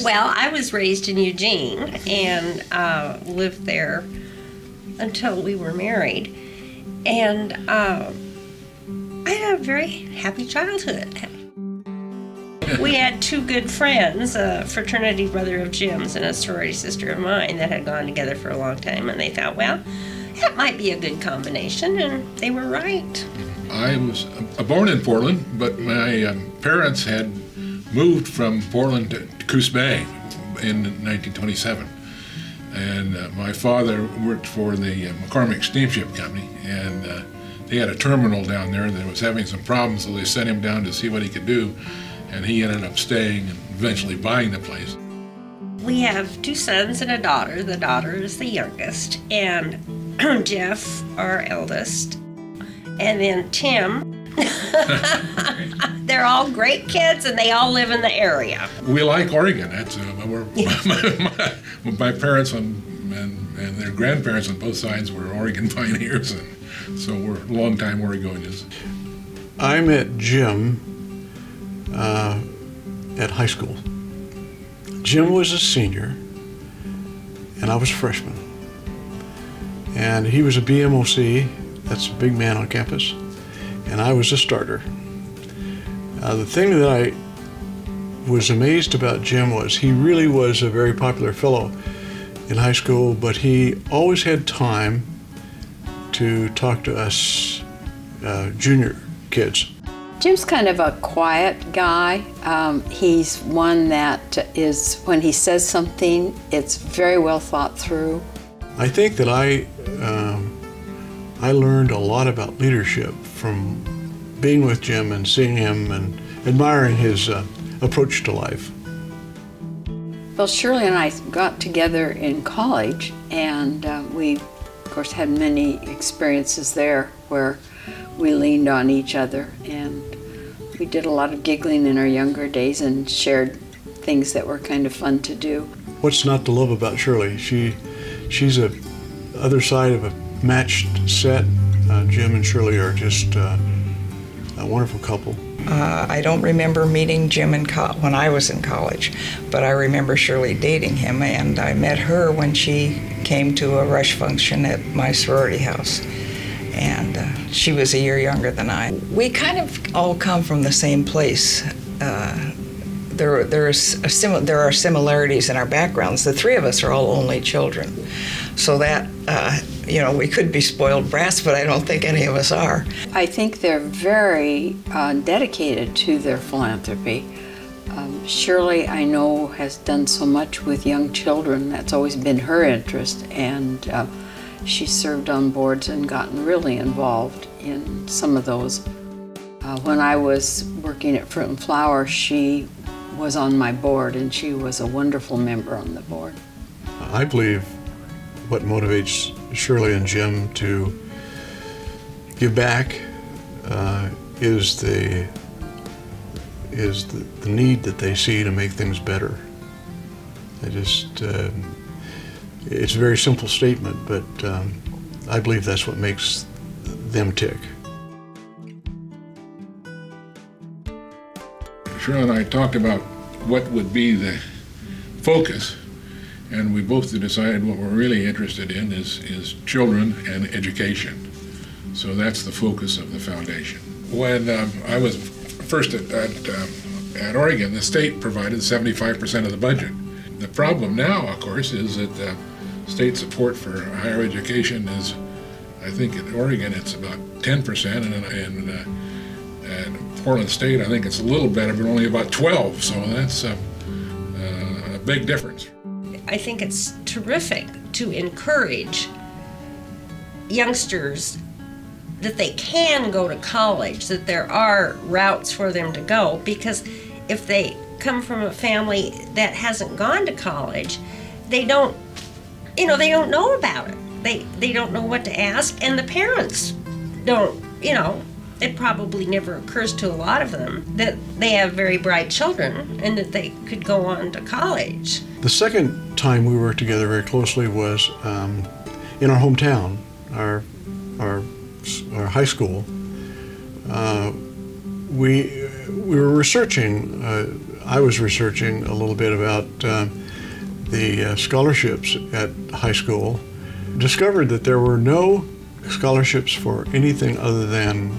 Well, I was raised in Eugene and lived there until we were married. And I had a very happy childhood. We had two good friends, a fraternity brother of Jim's and a sorority sister of mine that had gone together for a long time, and they thought, well, that might be a good combination, and they were right. I was born in Portland, but my parents had moved from Portland to Coos Bay in 1927. And my father worked for the McCormick Steamship Company, and they had a terminal down there that was having some problems, so they sent him down to see what he could do, and he ended up staying and eventually buying the place. We have two sons and a daughter. The daughter is the youngest, and Jeff, our eldest, and then Tim. They're all great kids, and they all live in the area. We like Oregon. That's my parents and their grandparents on both sides were Oregon pioneers, and so we're longtime Oregonians. I met Jim at high school. Jim was a senior, and I was a freshman. And he was a BMOC, that's a big man on campus, and I was a starter. The thing that I was amazed about Jim was he really was a very popular fellow in high school, but he always had time to talk to us junior kids. Jim's kind of a quiet guy. He's one that is, when he says something, it's very well thought through. I think that I learned a lot about leadership from being with Jim and seeing him and admiring his approach to life. Well, Shirley and I got together in college, and we, of course, had many experiences there where we leaned on each other, and we did a lot of giggling in our younger days and shared things that were kind of fun to do. What's not to love about Shirley? She's the other side of a matched set. Jim and Shirley are just a wonderful couple. I don't remember meeting Jim when I was in college, but I remember Shirley dating him, and I met her when she came to a rush function at my sorority house. And she was a year younger than I. We kind of all come from the same place. There are similarities in our backgrounds. The three of us are all only children. So that, you know, we could be spoiled brats, but I don't think any of us are. I think they're very dedicated to their philanthropy. Shirley, I know, has done so much with young children. That's always been her interest, and she served on boards and gotten really involved in some of those. When I was working at Fruit and Flower, she was on my board, and she was a wonderful member on the board. I believe what motivates Shirley and Jim to give back is the need that they see to make things better. It's a very simple statement, but I believe that's what makes them tick. Shirley and I talked about what would be the focus, and we both decided what we're really interested in is children and education. So that's the focus of the foundation. When I was first at Oregon, the state provided 75% of the budget. The problem now, of course, is that state support for higher education is, I think in Oregon it's about 10%, and Portland State, I think it's a little better, but only about 12, so that's a big difference. I think it's terrific to encourage youngsters that they can go to college, that there are routes for them to go, because if they come from a family that hasn't gone to college, they don't know about it. They don't know what to ask, and the parents don't, it probably never occurs to a lot of them that they have very bright children and that they could go on to college. The second time we worked together very closely was in our hometown, our high school. We were researching I was researching a little bit about the scholarships at high school, discovered that there were no scholarships for anything other than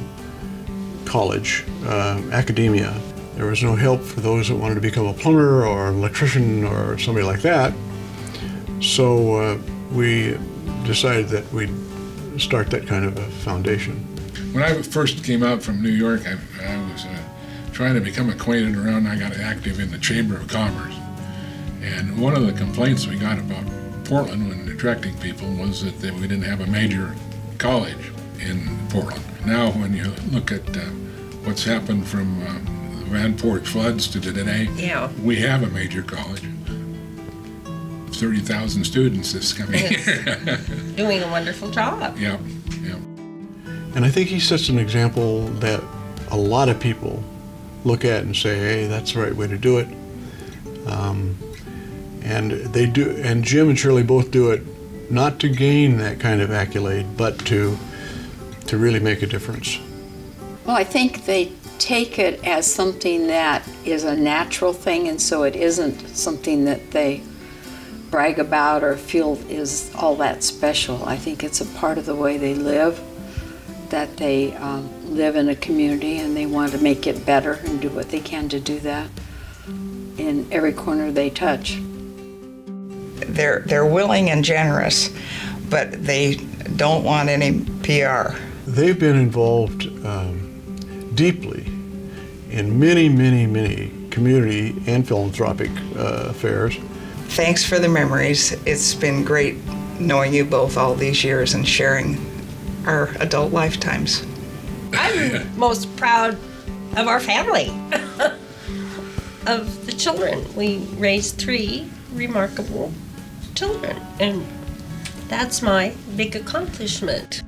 college, academia. There was no help for those that wanted to become a plumber or an electrician or somebody like that. So we decided that we'd start that kind of a foundation. When I first came out from New York, I was trying to become acquainted around. I got active in the Chamber of Commerce. And one of the complaints we got about Portland when attracting people was that we didn't have a major college in Portland. Now when you look at what's happened from the Vanport floods to today, Yeah. we have a major college. 30,000 students this coming year. Doing a wonderful job. Yep, yep. And I think he sets an example that a lot of people look at and say, hey, that's the right way to do it. And they do, and Jim and Shirley both do it not to gain that kind of accolade, but to really make a difference. Well, I think they take it as something that is a natural thing, and so it isn't something that they brag about or feel is all that special. I think it's a part of the way they live, that they live in a community and they want to make it better and do what they can to do that in every corner they touch. They're willing and generous, but they don't want any PR. They've been involved deeply in many, many, many community and philanthropic affairs. Thanks for the memories. It's been great knowing you both all these years and sharing our adult lifetimes. I'm most proud of our family, of the children. We raised 3 remarkable children, and that's my big accomplishment.